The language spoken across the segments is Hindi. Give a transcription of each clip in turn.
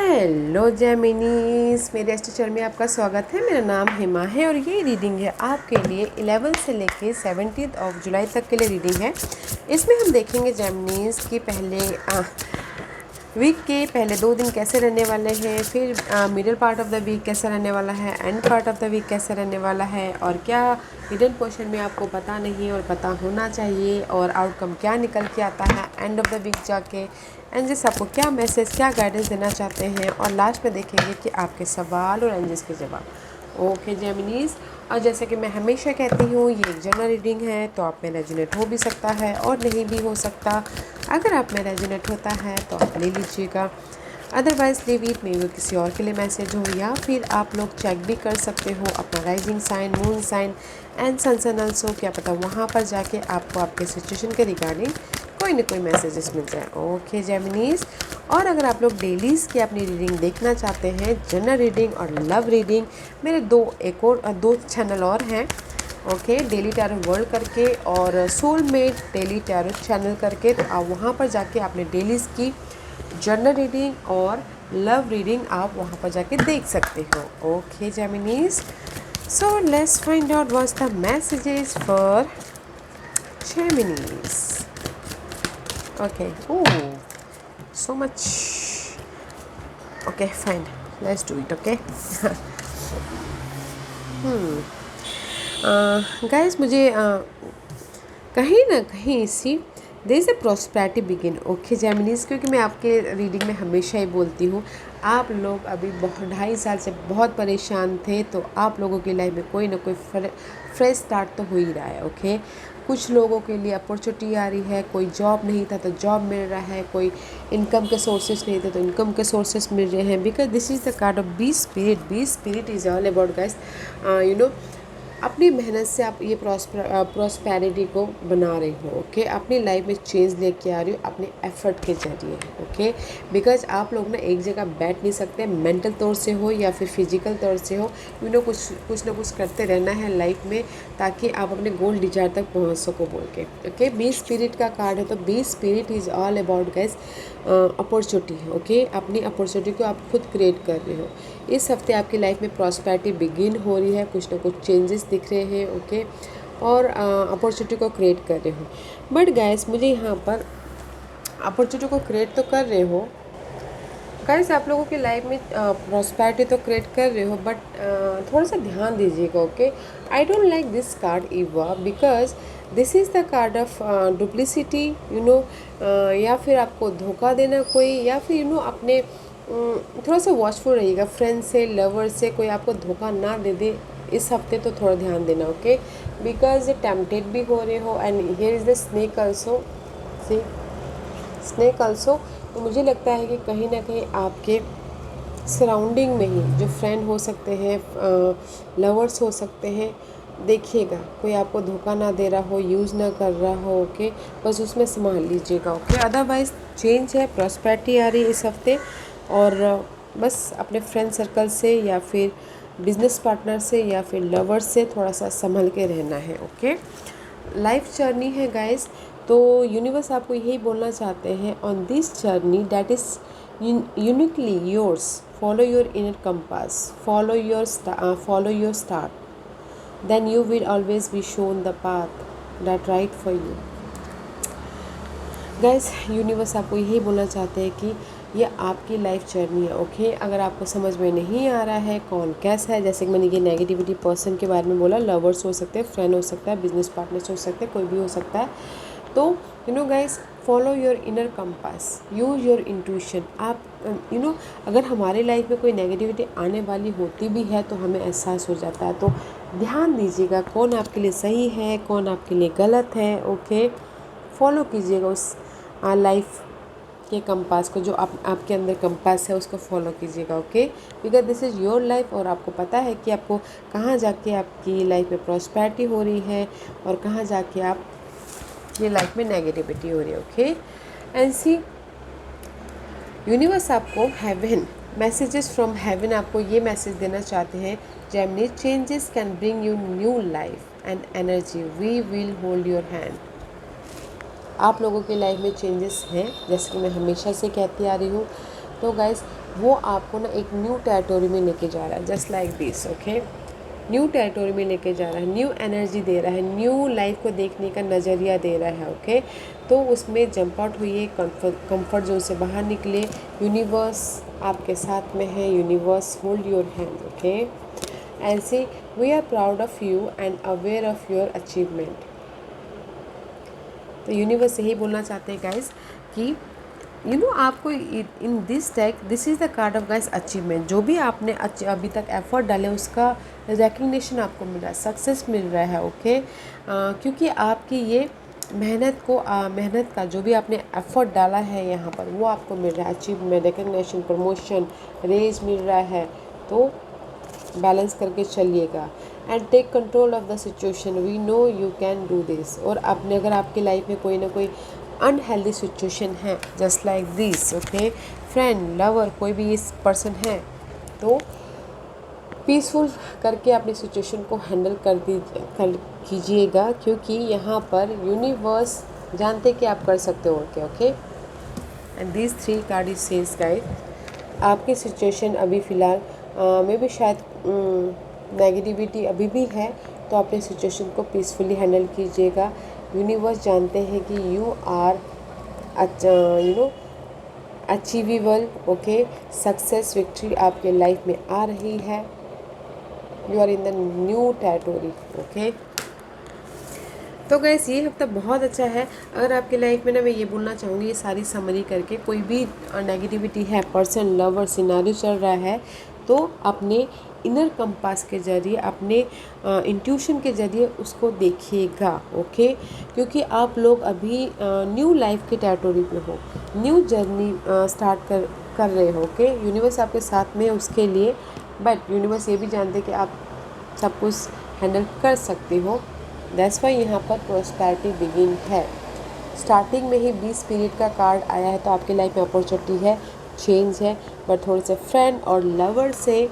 हेलो जेमिनीज, मेरे एस्ट्रोचर में आपका स्वागत है। मेरा नाम हिमा है और ये रीडिंग है आपके लिए 11 से लेके 17 जुलाई तक के लिए रीडिंग है। इसमें हम देखेंगे जेमिनीज की पहले वीक के पहले 2 दिन कैसे रहने वाले हैं, फिर middle part of the week कैसा रहने वाला है, end part of the week कैसा रहने वाला है, और क्या हिडन पोर्शन में आपको पता नहीं और पता होना चाहिए, और आउटकम क्या निकल के आता है एंड ऑफ द वीक जाके, एंजल्स आपको क्या मैसेज क्या गाइडेंस देना चाहते हैं, और लास्ट में देखेंगे कि आपके सवाल और एंजल्स के जवाब। ओके जेमिनीज, और जैसे कि मैं हमेशा कहती हूँ ये एक जनरल रीडिंग है, तो आप में रेजोनेट हो भी सकता है और नहीं भी हो सकता। अगर आप में रेजोनेट होता है तो आप ले लीजिएगा, अदरवाइज़ लीव इट, मे वो किसी और के लिए मैसेज हो, या फिर आप लोग चेक भी कर सकते हो अपना rising sign, moon sign and sun also. क्या पता वहाँ पर जाके आपको आपके सिचुएशन के रिगार्डिंग कोई ना कोई मैसेजेस मिल जाए। ओके जेमिनीज, और अगर आप लोग डेलीज़ की अपनी रीडिंग देखना चाहते हैं, जनरल रीडिंग और लव रीडिंग, मेरे दो चैनल और हैं। ओके, डेली टैरो वर्ल्ड करके और सोलमेट डेली टैरो चैनल करके, तो आप वहाँ पर जाके आपने डेलीज़ की जनरल रीडिंग और लव रीडिंग आप वहाँ पर जाके देख सकते हो। Okay Geminis, so let's find out what's the messages for Geminis. Okay, oh so much. Okay, fine, let's do it. Okay. Guys मुझे कहीं ना कहीं इसी देर से प्रॉस्पेरिटी बिगिन। ओके जेमिनीज, क्योंकि मैं आपके रीडिंग में हमेशा ही बोलती हूँ, आप लोग अभी 2.5 साल से बहुत परेशान थे, तो आप लोगों की लाइफ में कोई ना कोई फ्रेश स्टार्ट तो हो ही रहा है। ओके, कुछ लोगों के लिए अपॉर्चुनिटी आ रही है, कोई जॉब नहीं था तो जॉब मिल रहा है, कोई इनकम के सोर्सेज नहीं थे तो इनकम के सोर्सेज मिल रहे हैं, because this is the card of be spirit. Be spirit is all about guys, अपनी मेहनत से आप ये प्रॉस्पेरिटी को बना रही हो। ओके, अपनी लाइफ में चेंज लेके आ रही हो अपने एफर्ट के जरिए। ओके, बिकॉज आप लोग ना एक जगह बैठ नहीं सकते, मेंटल तौर से हो या फिर फिजिकल तौर से हो, कुछ ना कुछ करते रहना है लाइफ में, ताकि आप अपने गोल डिजायर तक पहुंच सको बोल के। ओके, बी स्पिरिट का कार्ड है, तो be spirit is all about guys opportunity. Okay, अपनी अपॉर्चुनिटी को आप खुद क्रिएट कर रहे हो। इस हफ्ते आपकी लाइफ में प्रॉस्पेरिटी बिगिन हो रही है, कुछ ना कुछ चेंजेस दिख रहे हैं। ओके, और अपॉर्चुनिटी को क्रिएट कर रहे हो। बट गाइस मुझे यहाँ पर अपॉर्चुनिटी को क्रिएट तो कर रहे हो गाइस, आप लोगों की लाइफ में प्रॉस्पेरिटी तो क्रिएट कर रहे हो, बट थोड़ा सा ध्यान दीजिएगा। Okay, I don't like this card Eva, because this is the card of duplicity, या फिर आपको धोखा देना कोई, या फिर अपने थोड़ा सा वॉचफुल रहिएगा, फ्रेंड से, लवर से कोई आपको धोखा ना दे दे इस हफ्ते, तो थोड़ा ध्यान देना। ओके, बिकॉज टेम्पटेड भी हो रहे हो, and here is the snake also, C snake also. तो मुझे लगता है कि कहीं ना कहीं आपके सराउंडिंग में ही जो फ्रेंड हो सकते हैं, लवर्स हो सकते हैं, देखिएगा कोई आपको धोखा ना दे रहा हो, यूज़ ना कर रहा हो। ओके, बस उसमें संभाल लीजिएगा। ओके, अदरवाइज़ चेंज है, प्रॉस्पेरिटी आ रही है इस हफ्ते, और बस अपने फ्रेंड सर्कल से या फिर बिजनेस पार्टनर से या फिर लवर्स से थोड़ा सा संभल के रहना है। ओके, लाइफ जर्नी है गाइस, तो यूनिवर्स आपको यही बोलना चाहते हैं, on this journey that is uniquely yours, follow your inner compass, follow your star, then you will always be shown the path that right for you। Gas universe आपको यही बोलना चाहते हैं कि ये आपकी लाइफ जर्नी है। ओके, अगर आपको समझ में नहीं आ रहा है कौन कैसा है, जैसे कि मैंने ये नेगेटिविटी पर्सन के बारे में बोला, लवर्स हो सकते हैं, फ्रेंड हो सकता है, बिजनेस पार्टनर्स हो सकते हैं, कोई भी हो सकता है, तो guys follow your inner compass, use your intuition. आप अगर हमारी लाइफ में कोई नेगेटिविटी आने वाली होती भी है तो हमें एहसास हो जाता है, तो ध्यान दीजिएगा कौन आपके लिए सही है, कौन आपके लिए गलत है। ओके, फॉलो कीजिएगा उस लाइफ के कंपास को, जो आपके अंदर कंपास है उसको फॉलो कीजिएगा। Okay, because this is your life, और आपको पता है कि आपको कहाँ जाके आपकी लाइफ में प्रॉस्पेरिटी हो रही है और कहाँ जाके आप ये लाइफ में नेगेटिविटी हो रही है। ओके, एंड सी यूनिवर्स आपको हेवन, मैसेजेस फ्रॉम हेवन आपको ये मैसेज देना चाहते हैं, Gemini, changes can bring you new life and energy, we will hold your hand. आप लोगों की लाइफ में चेंजेस हैं, जैसे कि मैं हमेशा से कहती आ रही हूँ, तो गाइस वो आपको ना एक न्यू टेरिटोरी में लेके जा रहा है, just like this. Okay, new territory में लेके जा रहा है, न्यू एनर्जी दे रहा है, न्यू लाइफ को देखने का नज़रिया दे रहा है। ओके, तो उसमें जंप आउट हुई, कंफर्ट जोन से बाहर निकले। यूनिवर्स आपके साथ में है, universe hold your hand. Okay, and say we are proud of you and aware of your achievement. तो यूनिवर्स यही बोलना चाहते हैं गाइस कि आपको in this deck this is the card of guys achievement. जो भी आपने अभी तक एफर्ट डाले उसका रिकग्निशन आपको मिल रहा है, सक्सेस मिल रहा है। ओके, क्योंकि आपकी ये मेहनत का जो भी आपने एफर्ट डाला है यहाँ पर वो आपको मिल रहा है। अचीवमेंट, रिकग्निशन, प्रमोशन, रेज मिल रहा है। तो बैलेंस करके चलिएगा and take control of the situation, we know you can do this. और आपने अगर आपकी लाइफ में कोई ना कोई अनहेल्दी सिचुएशन है, just like this, okay, friend, lover, कोई भी इस पर्सन है, तो पीसफुल करके अपनी सिचुएशन को हैंडल कर कीजिएगा, क्योंकि यहाँ पर यूनिवर्स जानते कि आप कर सकते हो। Okay, and this 3 card is says guide, आपकी सिचुएशन अभी फ़िलहाल में भी शायद नेगेटिविटी अभी भी है, तो अपने सिचुएशन को पीसफुली हैंडल कीजिएगा। यूनिवर्स जानते हैं कि you are achievable. Okay, success, victory आपके लाइफ में आ रही है। You are in the new territory. Okay, तो गैस ये हफ्ता बहुत अच्छा है। अगर आपकी लाइफ में ना, मैं ये बोलना चाहूँगी, ये सारी समरी करके, कोई भी नेगेटिविटी है, पर्सन, लवर, सिनारियो चल रहा है, तो अपने इनर कंपास के ज़रिए, अपने इंट्यूशन के ज़रिए उसको देखिएगा। ओके, क्योंकि आप लोग अभी न्यू लाइफ के टेरिटोरी पे हो, न्यू जर्नी स्टार्ट कर रहे हो। ओके, यूनिवर्स आपके साथ में है उसके लिए, बट यूनिवर्स ये भी जानते कि आप सब कुछ हैंडल कर सकते हो। दैट्स वाई यहाँ पर प्रॉस्पेरिटी बिगिन है। स्टार्टिंग में ही 20 पीरियड का कार्ड आया है, तो आपकी लाइफ में अपॉर्चुनिटी है, चेंज है, बट थोड़े से फ्रेंड और लवर से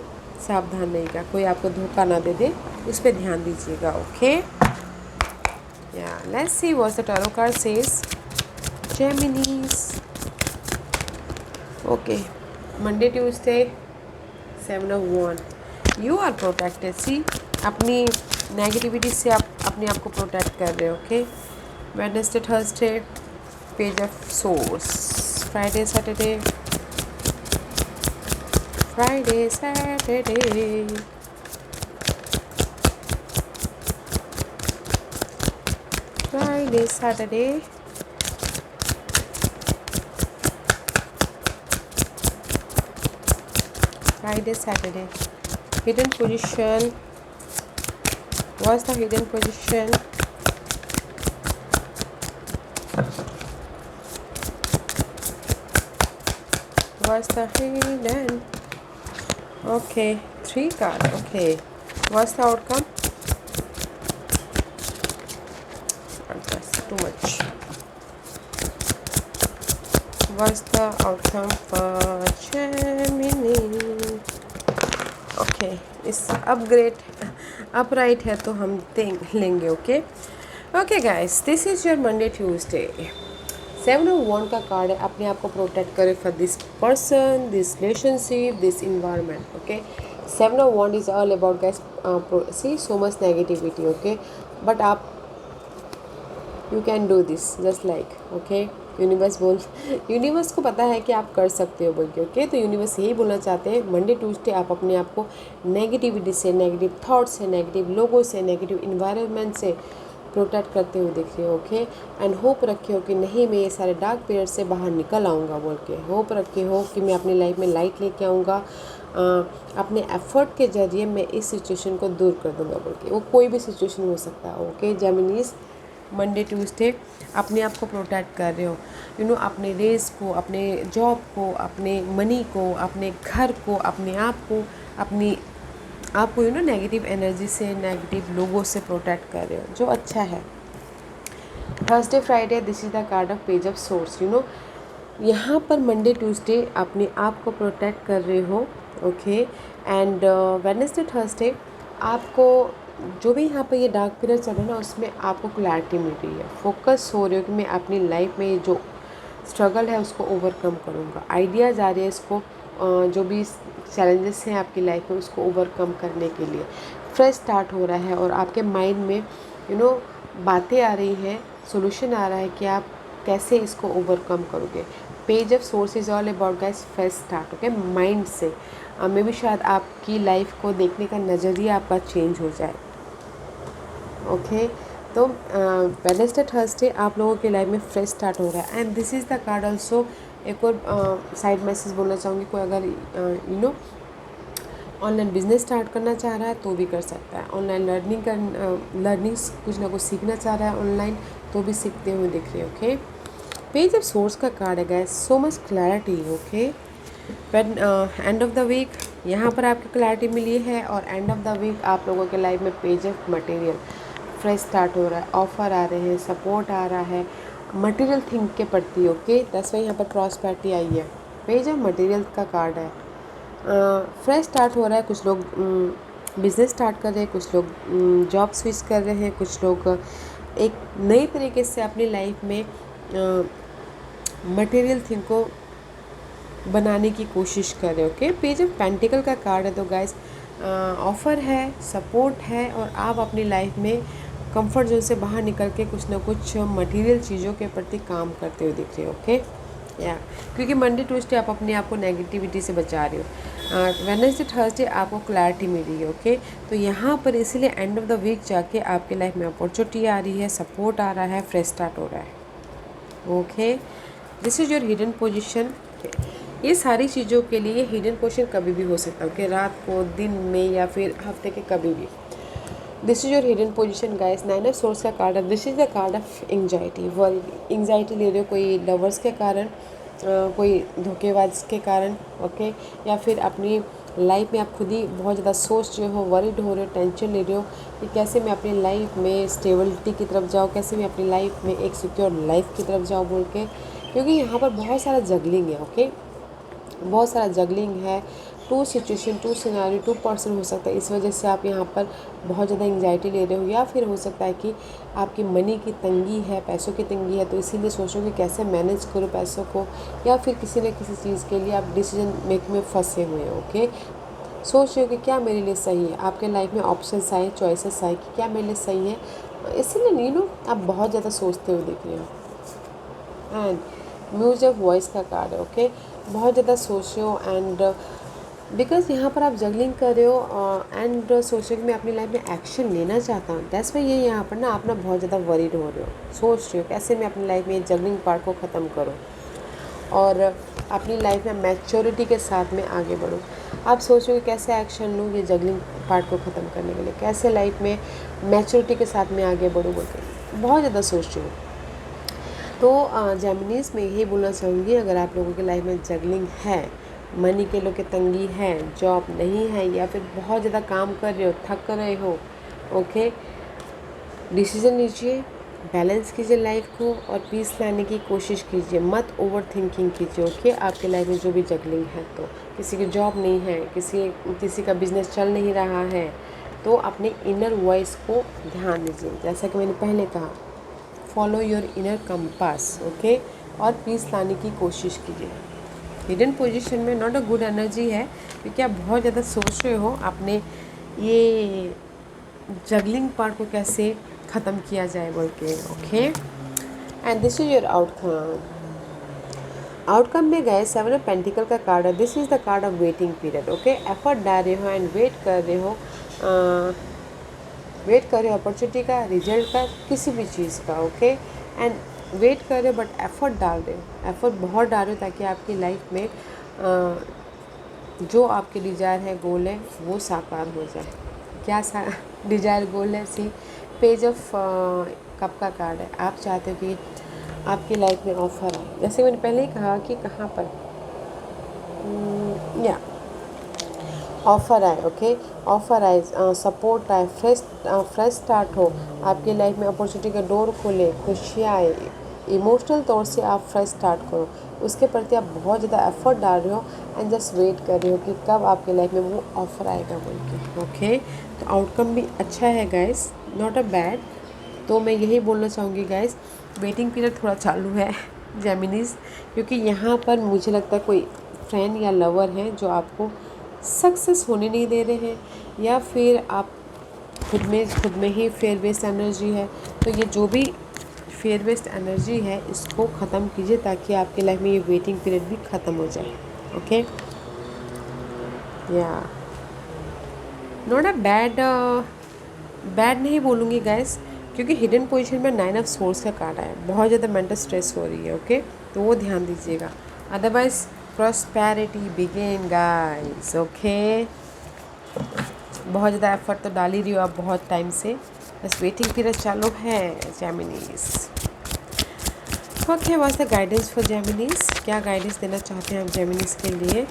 सावधान रहिएगा, कोई आपको धोखा ना दे दे, उस पर ध्यान दीजिएगा। ओके, या let's see what the tarot card says. Geminis, okay, Monday Tuesday 7 of Wands, you are protected. See, अपनी नेगेटिविटी से आप अपने आप को प्रोटेक्ट कर रहे हो। Okay, Wednesday Thursday page of source, Friday Saturday, Friday Saturday, Friday Saturday, Friday Saturday. Hidden position, what's the hidden position? What's the hidden? Okay, 3 card. Okay, what's the outcome? That's too much. What's the outcome for Gemini? Okay, इस अपग्रेड अपराइट है तो हम लेंगे। Okay guys, this is your Monday Tuesday. 7 of Wands का कार्ड है, अपने आप को प्रोटेक्ट करें for this person, this relationship, this environment. Okay, 7 of Wands is all about guys, see so much negativity. Okay, but आप you can do this just like. Okay, universe को पता है कि आप कर सकते हो बोल के। ओके, तो यूनिवर्स यही बोलना चाहते हैं, मंडे ट्यूसडे आप अपने आप को नेगेटिविटी से, नेगेटिव थॉट से, नेगेटिव लोगों से, नेगेटिव इन्वायरमेंट से प्रोटेक्ट करते हुए देखिए। ओके, एंड होप रखे हो कि नहीं, मैं ये सारे डार्क पीरियड से बाहर निकल आऊँगा बोल के। होप रखे हो कि मैं अपनी लाइफ में लाइट लेके आऊँगा, अपने एफर्ट के जरिए मैं इस सिचुएशन को दूर कर दूँगा बोल के। वो कोई भी सिचुएशन हो सकता है। ओके जेमिनीज, मंडे ट्यूसडे अपने आप को प्रोटेक्ट कर रहे हो, अपने रेस को, अपने जॉब को, अपने मनी को, अपने घर को, अपने आप को नेगेटिव एनर्जी से, नेगेटिव लोगों से प्रोटेक्ट कर रहे हो, जो अच्छा है। Thursday Friday, this is the card of page of source. यहाँ पर मंडे ट्यूसडे अपने आप को प्रोटेक्ट कर रहे हो। ओके, एंड वेडनेसडे थर्सडे आपको जो भी यहाँ पर ये डार्क पीरियड चल रहा है ना, उसमें आपको क्लैरिटी मिल रही है, फोकस हो रही हो कि मैं अपनी लाइफ में जो स्ट्रगल है उसको ओवरकम करूँगा। आइडियाज़ आ रही है इसको जो भी चैलेंजेस हैं आपकी लाइफ में उसको ओवरकम करने के लिए। फ्रेश स्टार्ट हो रहा है और आपके माइंड में बातें आ रही हैं, सोल्यूशन आ रहा है कि आप कैसे इसको ओवरकम करोगे। Page of source is all about guys fresh start, okay, mind से। मे भी शायद आपकी लाइफ को देखने का नज़रिया आपका चेंज हो जाए, ओके। तो वेडनेसडे थर्सडे आप लोगों की लाइफ में फ्रेश स्टार्ट हो रहा है। And this is the card also. एक और साइड मैसेज बोलना चाहूँगी, कोई अगर ऑनलाइन बिजनेस स्टार्ट करना चाह रहा है तो भी कर सकता है। ऑनलाइन लर्निंग कुछ ना कुछ सीखना चाह रहा है ऑनलाइन तो भी सीखते हुए दिख रहे हैं, ओके। पेज ऑफ सोर्स का कार्ड है guys, so much clarity, okay. But end of the week यहाँ पर आपको क्लैरिटी मिली है और एंड ऑफ द वीक आप लोगों के लाइफ में page of material fresh start हो रहा है, ऑफर आ रहे हैं, सपोर्ट आ रहा है मटेरियल थिंग के प्रति, ओके। दस वही यहाँ पर प्रॉस्पेरिटी आई है। पेज ऑफ मटेरियल का कार्ड है, फ्रेश स्टार्ट हो रहा है। कुछ लोग बिज़नेस स्टार्ट कर रहे हैं, कुछ लोग जॉब स्विच कर रहे हैं, कुछ लोग एक नई तरीके से अपनी लाइफ में मटेरियल थिंग को बनाने की कोशिश कर रहे हो, ओके। पेज ऑफ पेंटिकल का कार्ड है, तो गाइस ऑफ़र है, सपोर्ट है और आप अपनी लाइफ में कंफर्ट जोन से बाहर निकल के कुछ ना कुछ मटेरियल चीज़ों के प्रति काम करते हुए दिख रहे हो, ओके। या क्योंकि मंडे ट्यूसडे आप अपने आप को नेगेटिविटी से बचा रहे हो, वेडनेसडे थर्सडे आपको क्लैरिटी मिल रही है, ओके। तो यहाँ पर इसीलिए एंड ऑफ द वीक जाके आपके लाइफ में अपॉर्चुनिटी आ रही है, सपोर्ट आ रहा है, फ्रेश स्टार्ट हो रहा है, okay. This is your hidden position. ये सारी चीज़ों के लिए हिडन पोजीशन कभी भी हो सकता है, ओके, रात को, दिन में या फिर हफ्ते के कभी भी। This is your hidden position guys. 9 of source का कार्ड है, this is the card of anxiety, worry. Anxiety ले रहे हो कोई लवर्स के कारण, कोई धोखेबाज के कारण, ओके, या फिर अपनी लाइफ में आप खुद ही बहुत ज़्यादा सोच रहे हो, वरीड हो रहे हो, टेंशन ले रहे हो कि कैसे मैं अपनी लाइफ में स्टेबिलिटी की तरफ जाऊँ, कैसे मैं अपनी लाइफ में एक सिक्योर लाइफ की तरफ जाऊँ बोल के। क्योंकि यहाँ पर बहुत सारा जगलिंग है, ओके, बहुत सारा जगलिंग है। 2 सिचुएशन, 2 सिनेरियो, 2 पर्सन हो सकता है। इस वजह से आप यहाँ पर बहुत ज़्यादा एंग्जाइटी ले रहे हो, या फिर हो सकता है कि आपकी मनी की तंगी है, पैसों की तंगी है, तो इसीलिए सोचो कि कैसे मैनेज करो पैसों को, या फिर किसी न किसी चीज़ के लिए आप डिसीजन मेकिंग में फंसे हुए हैं, ओके। सोच रहे हो कि क्या मेरे लिए सही है, आपके लाइफ में ऑप्शंस आए, चॉइसेस आए कि क्या मेरे लिए सही है, इसीलिए आप बहुत ज़्यादा सोचते हुए दिख रहे हो। एंड म्यूजिक वॉइस का कार्ड है, ओके। बहुत ज़्यादा सोच रहे हो एंड बिकॉज यहाँ पर आप जगलिंग कर रहे हो एंड सोच रहे हो कि मैं अपनी लाइफ में एक्शन लेना चाहता हूँ। दैट्स वाई ये यहाँ पर आप बहुत ज़्यादा वरीड हो रहे हो, सोच रहे हो कैसे मैं अपनी लाइफ में जगलिंग पार्ट को ख़त्म करूँ और अपनी लाइफ में मैच्योरिटी के साथ में आगे बढ़ूँ। आप सोच रहे हो कैसे एक्शन लूँ ये जगलिंग पार्ट को ख़त्म करने के लिए, कैसे लाइफ में मैच्योरिटी के साथ में आगे बढ़ूँ बोल के बहुत ज़्यादा सोच रहे हो। तो जेमिनीज़ में यही बोलना चाहूँगी, अगर आप लोगों की लाइफ में जगलिंग है, मनी के लोग की तंगी है, जॉब नहीं है, या फिर बहुत ज़्यादा काम कर रहे हो, थक रहे हो, ओके, डिसीजन लीजिए, बैलेंस कीजिए लाइफ को और पीस लाने की कोशिश कीजिए, मत ओवर थिंकिंग कीजिए, ओके। आपके लाइफ में जो भी जगलिंग है, तो किसी की जॉब नहीं है, किसी का बिजनेस चल नहीं रहा है, तो अपने इनर वॉइस को ध्यान दीजिए। जैसा कि मैंने पहले कहा, follow your inner compass, okay, और पीस लाने की कोशिश कीजिए। हिडन पोजीशन में नॉट अ गुड एनर्जी है, क्योंकि आप बहुत ज़्यादा सोच रहे हो अपने ये जगलिंग पार्ट को कैसे ख़त्म किया जाए बोल के, okay. And this is your outcome. Outcome में गए 7 ऑफ पेंटिकल का कार्ड है, this is the card of waiting period, okay. Effort डाल रहे हो एंड वेट कर रहे हो, वेट कर रहे हो अपॉर्चुनिटी का, रिजल्ट का, किसी भी चीज़ का, ओके। एंड वेट कर रहे हो बट एफ़र्ट डाल रहे हो, एफ़र्ट बहुत डाल रहे हो ताकि आपकी लाइफ में जो आपके डिज़ायर है, गोल है, वो साकार हो जाए। क्या डिज़ायर गोल है? सी पेज ऑफ कप का कार्ड है। आप चाहते हो कि आपकी लाइफ में ऑफ़र आए, जैसे मैंने पहले ही कहा कि कहाँ पर या ऑफ़र आए, ओके, ऑफ़र आए, सपोर्ट आए, फ्रेश स्टार्ट हो, आपकी लाइफ में अपॉर्चुनिटी का डोर खोले, खुशियाँ आए, इमोशनल तौर से आप फ्रेश स्टार्ट करो, उसके प्रति आप बहुत ज़्यादा एफर्ट डाल रहे हो एंड जस्ट वेट कर रहे हो कि कब आपके लाइफ में वो ऑफ़र आएगा बोल के, ओके। तो आउटकम भी अच्छा है गाइस, नॉट अ बैड। तो मैं यही बोलना चाहूँगी गाइस, वेटिंग पीरियड थोड़ा चालू है, जेमिनीज, क्योंकि यहाँ पर मुझे लगता है कोई फ्रेंड या लवर है जो आपको सक्सेस होने नहीं दे रहे हैं, या फिर आप खुद में ही फेयर वेस्ट एनर्जी है। तो ये जो भी फेयर वेस्ट एनर्जी है इसको ख़त्म कीजिए ताकि आपके लाइफ में ये वेटिंग पीरियड भी ख़त्म हो जाए। ओके, या नॉट अ बैड नहीं बोलूँगी गाइस, क्योंकि हिडन पोजीशन में 9 ऑफ सोर्स का कार्ड है, बहुत ज़्यादा मेंटल स्ट्रेस हो रही है। ओके, तो वो ध्यान दीजिएगा। Otherwise prosperity begin guys. Okay, बहुत ज़्यादा एफर्ट तो डाल ही रही हो आप बहुत टाइम से, बस वेटिंग पीरियड चालू है Geminis. Okay, what's the guidance for Geminis, क्या गाइडेंस देना चाहते हैं आप जेमिनीज के लिए?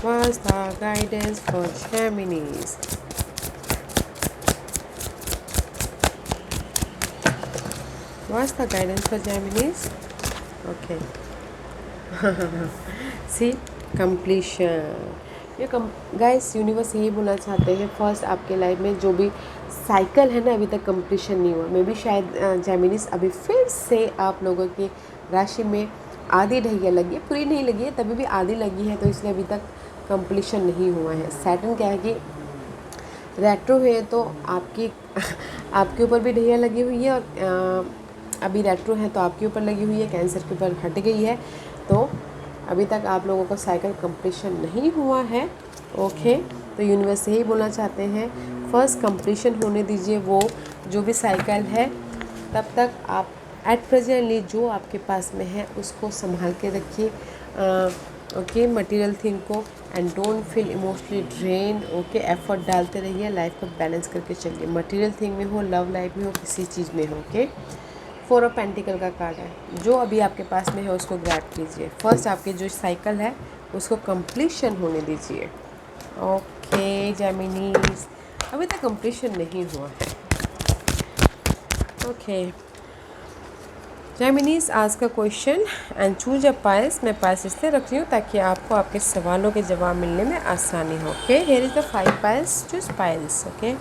What's the guidance for Geminis? What's the guidance for Geminis? Okay. See, completion. ये गाइस यूनिवर्स यही बोलना चाहते हैं, फर्स्ट आपके लाइफ में जो भी साइकिल है ना अभी तक कंप्लीशन नहीं हुआ। मे भी शायद जेमिनीज अभी फिर से आप लोगों की राशि में आधी ढैया लगी है, पूरी नहीं लगी है, तभी भी आधी लगी है, तो इसलिए अभी तक कंप्लीशन नहीं हुआ है। सैटर्न क्या है कि रेट्रो है तो आपके ऊपर भी ढैया लगी हुई है, और अभी रेट्रो है तो आपके ऊपर लगी हुई है, कैंसर के ऊपर हट गई है, तो अभी तक आप लोगों को साइकिल कंप्लीशन नहीं हुआ है। ओके, तो यूनिवर्स यही बोलना चाहते हैं, फर्स्ट कंप्लीशन होने दीजिए वो जो भी साइकिल है, तब तक आप एट प्रेजेंटली जो आपके पास में है उसको संभाल के रखिए। ओके, मटेरियल थिंग को, and don't feel emotionally drain. Okay, effort डालते रहिए, लाइफ को बैलेंस करके चलिए, मटेरियल थिंग में हो, लव लाइफ में हो, किसी चीज़ में हो। ओके, 4 ऑफ पेंटिकल का कार्ड है, जो अभी आपके पास में है उसको ग्रैब कीजिए। फर्स्ट आपके जो साइकिल है उसको कंप्लीशन होने दीजिए। ओके जेमिनीज, अभी तक कंप्लीशन नहीं हुआ है। ओके जेमिनीज, आज का question and choose a piles, मैं पाइल्स इसलिए रख रही हूँ ताकि आपको आपके सवालों के जवाब मिलने में आसानी हो। Okay, here is the 5 piles, choose piles. Okay,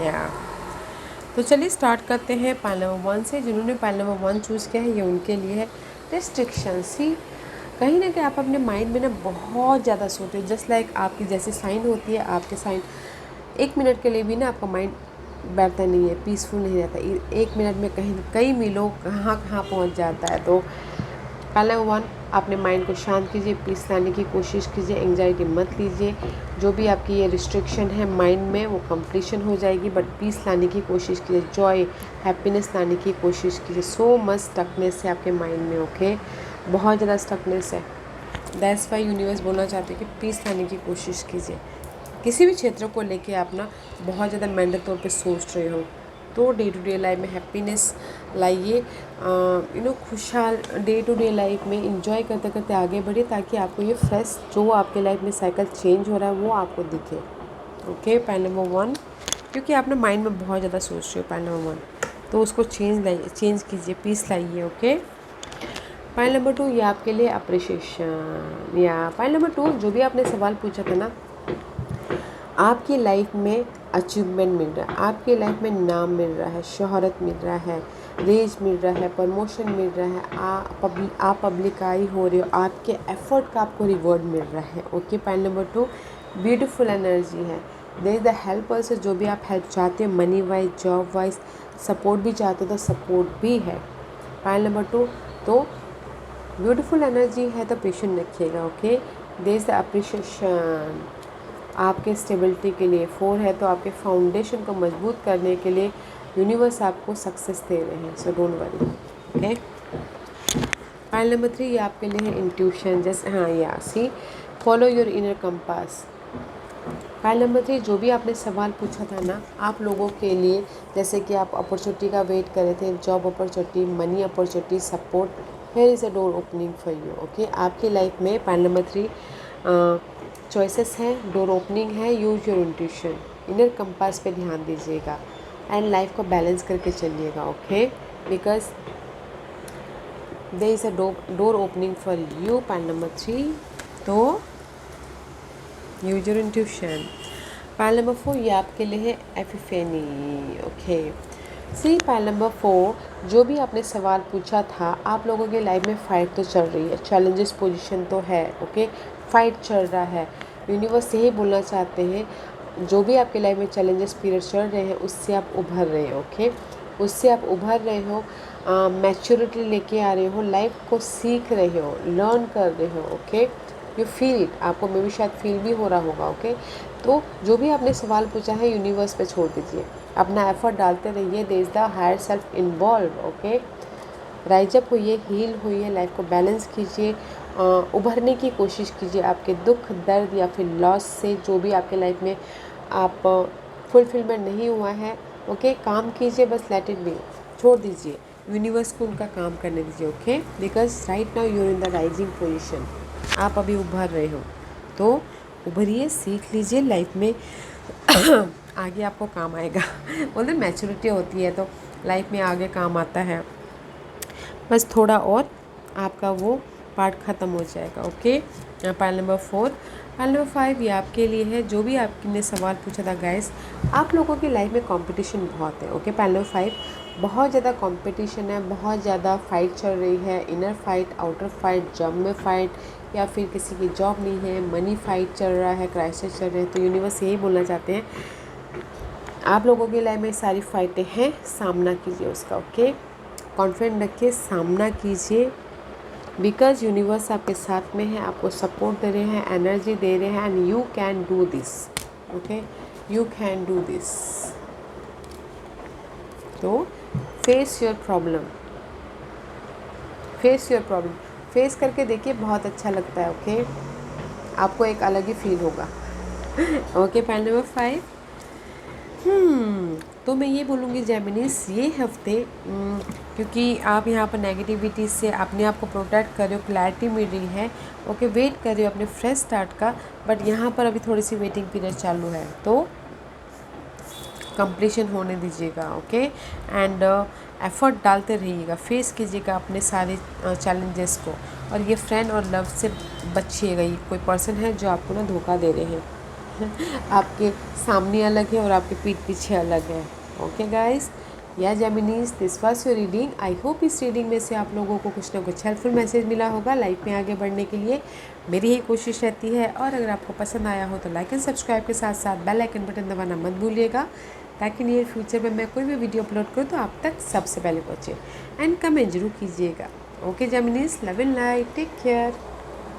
या तो चलिए स्टार्ट करते हैं पाइल नंबर 1 से। जिन्होंने पाइल नंबर 1 चूज़ किया है ये उनके लिए है रिस्ट्रिक्शंस। ही कहीं ना कहीं आप अपने माइंड में ना बहुत ज़्यादा सोचते हो, जस्ट लाइक आपकी जैसी साइन होती है, आपके साइन 1 मिनट के लिए भी ना आपका माइंड बैठता नहीं है, पीसफुल नहीं रहता। 1 मिनट में कहीं कई मीलों कहाँ कहाँ पहुँच जाता है। तो पहला 1, अपने माइंड को शांत कीजिए, पीस लाने की कोशिश कीजिए, एंग्जाइटी मत लीजिए। जो भी आपकी ये रिस्ट्रिक्शन है माइंड में वो कंप्लीशन हो जाएगी, बट पीस लाने की कोशिश कीजिए, जॉय हैप्पीनेस लाने की कोशिश कीजिए। सो मच स्टकनेस है आपके माइंड में। ओके, बहुत ज़्यादा स्टकनेस है, दैट्स वाई यूनिवर्स बोलना चाहते हैं कि पीस लाने की कोशिश कीजिए। किसी भी क्षेत्र को लेके आप ना बहुत ज़्यादा मेंटल तौर पे सोच रहे हो, तो डे टू डे लाइफ में हैप्पीनेस लाइए, खुशहाल डे टू डे लाइफ में इंजॉय करते करते आगे बढ़िए, ताकि आपको ये फ्रेश जो आपके लाइफ में साइकिल चेंज हो रहा है वो आपको दिखे। ओके, पॉइंट नंबर 1, क्योंकि आप ना माइंड में बहुत ज़्यादा सोच रहे हो, पॉइंट नंबर 1, तो उसको चेंज कीजिए, पीस लाइए। ओके, पॉइंट नंबर 2, ये आपके लिए अप्रिशिएशन। या पॉइंट नंबर 2, जो भी आपने सवाल पूछा था ना, आपकी लाइफ में अचीवमेंट मिल रहा है, आपकी लाइफ में नाम मिल रहा है, शोहरत मिल रहा है, रेज मिल रहा है, प्रमोशन मिल रहा है, आप पब्लिकाई हो रहे हो, आपके एफर्ट का आपको रिवॉर्ड मिल रहा है। Okay, point number 2, beautiful energy है, देयर इज द हेल्पर से, जो भी आप हेल्प चाहते हो, money wise, job wise, support भी चाहते हो तो सपोर्ट भी है। पॉइंट नंबर 2, तो ब्यूटीफुल एनर्जी है तो पेशेंट रखिएगा। Okay, there is the appreciation आपके स्टेबिलिटी के लिए। 4 है तो आपके फाउंडेशन को मजबूत करने के लिए यूनिवर्स आपको सक्सेस दे रहे हैं, so don't worry. Okay, pile number 3, ये आपके लिए है इंट्यूशन, जैसे या see follow your inner compass. Pile number 3, जो भी आपने सवाल पूछा था ना, आप लोगों के लिए, जैसे कि आप अपॉर्चुनिटी का वेट कर रहे थे, job opportunity, money opportunity, support, here is a door opening for you. Okay, आपकी लाइफ में पाइल नंबर 3 चॉइसेस हैं, डोर ओपनिंग है, use your intuition, inner compass पे ध्यान दीजिएगा एंड लाइफ को बैलेंस करके चलिएगा। Okay, because there is a door opening for you, point number 3, तो use your intuition. Point number 4, ये आपके लिए है epiphany. Okay, see pile number 4, जो भी आपने सवाल पूछा था, आप लोगों के लाइफ में फ़ाइट तो चल रही है, चैलेंजेस पोजीशन तो है, ओके, फाइट चल रहा है। यूनिवर्स यही बोलना चाहते हैं, जो भी आपके लाइफ में चैलेंजेस पीरियड चल रहे हैं उससे आप उभर रहे हो, ओके, उससे आप उभर रहे हो, मैच्योरिटी लेके आ रहे हो, लाइफ को सीख रहे हो, लर्न कर रहे हो, ओके, यू फील इट, आपको मे भी शायद फील भी हो रहा होगा, ओके। तो जो भी आपने सवाल पूछा है यूनिवर्स पे छोड़ दीजिए, अपना एफर्ट डालते रहिए, there is the higher self involve, okay. Rise up होइए, हील होइए, लाइफ को बैलेंस कीजिए, उभरने की कोशिश कीजिए आपके दुख दर्द या फिर लॉस से, जो भी आपके लाइफ में आप फुलफिलमेंट नहीं हुआ है, ओके, काम कीजिए, बस लेट इट बी, छोड़ दीजिए, यूनिवर्स को उनका काम करने दीजिए, okay, because right now you are in the rising position, आप अभी उभर रहे हो, तो उभरिए, सीख लीजिए, लाइफ में आगे आपको काम आएगा। बोलते मैच्योरिटी होती है तो लाइफ में आगे काम आता है, बस थोड़ा और आपका वो पार्ट ख़त्म हो जाएगा, okay. Pile number 4, pile number 5 ये आपके लिए है, जो भी आपने सवाल पूछा था गाइस, आप लोगों की लाइफ में कंपटीशन बहुत है, ओके। पाइल नंबर 5, बहुत ज़्यादा कंपटीशन है, बहुत ज़्यादा फाइट चल रही है, inner fight, outer fight, job में फ़ाइट, या फिर किसी की जॉब नहीं है, मनी फाइट चल रहा है, क्राइसिस चल रहे हैं। तो यूनिवर्स यही बोलना चाहते हैं, आप लोगों की लाइफ में सारी फाइटें हैं, सामना कीजिए उसका, ओके, कॉन्फिडेंट रखिए, सामना कीजिए, बिकॉज यूनिवर्स आपके साथ में है, आपको सपोर्ट दे रहे हैं, एनर्जी दे रहे हैं, and you can do this, okay, you can do this. तो face your problem, face your problem, face करके देखिए, बहुत अच्छा लगता है, ओके, आपको एक अलग ही फील होगा, ओके। पॉइंट नंबर 5, तो मैं ये बोलूँगी जेमिनीज, ये हफ्ते क्योंकि आप यहाँ पर नेगेटिविटी से अपने आप को प्रोटेक्ट कर रहे हो, क्लैरिटी मिल रही है, ओके, वेट कर रहे हो अपने फ्रेश स्टार्ट का, बट यहाँ पर अभी थोड़ी सी वेटिंग पीरियड चालू है, तो कंप्लीशन होने दीजिएगा, ओके, एंड एफर्ट डालते रहिएगा, फेस कीजिएगा अपने सारे चैलेंजेस को, और ये फ्रेंड और लव से बचिएगा, ये कोई पर्सन है जो आपको ना धोखा दे रहे हैं, आपके सामने अलग है और आपके पीठ पीछे अलग है, ओके गाइस। या Geminis, this was your reading, I hope इस रीडिंग में से आप लोगों को कुछ ना कुछ हेल्पफुल मैसेज मिला होगा लाइफ में आगे बढ़ने के लिए, मेरी ही कोशिश रहती है। और अगर आपको पसंद आया हो तो लाइक एंड सब्सक्राइब के साथ साथ बेल आइकन बटन दबाना मत भूलिएगा, ताकि नियर फ्यूचर में मैं कोई भी वीडियो अपलोड करूँ तो आप तक सबसे पहले पहुँचे, एंड कमेंट जरूर कीजिएगा, okay Geminis, love and light, take care.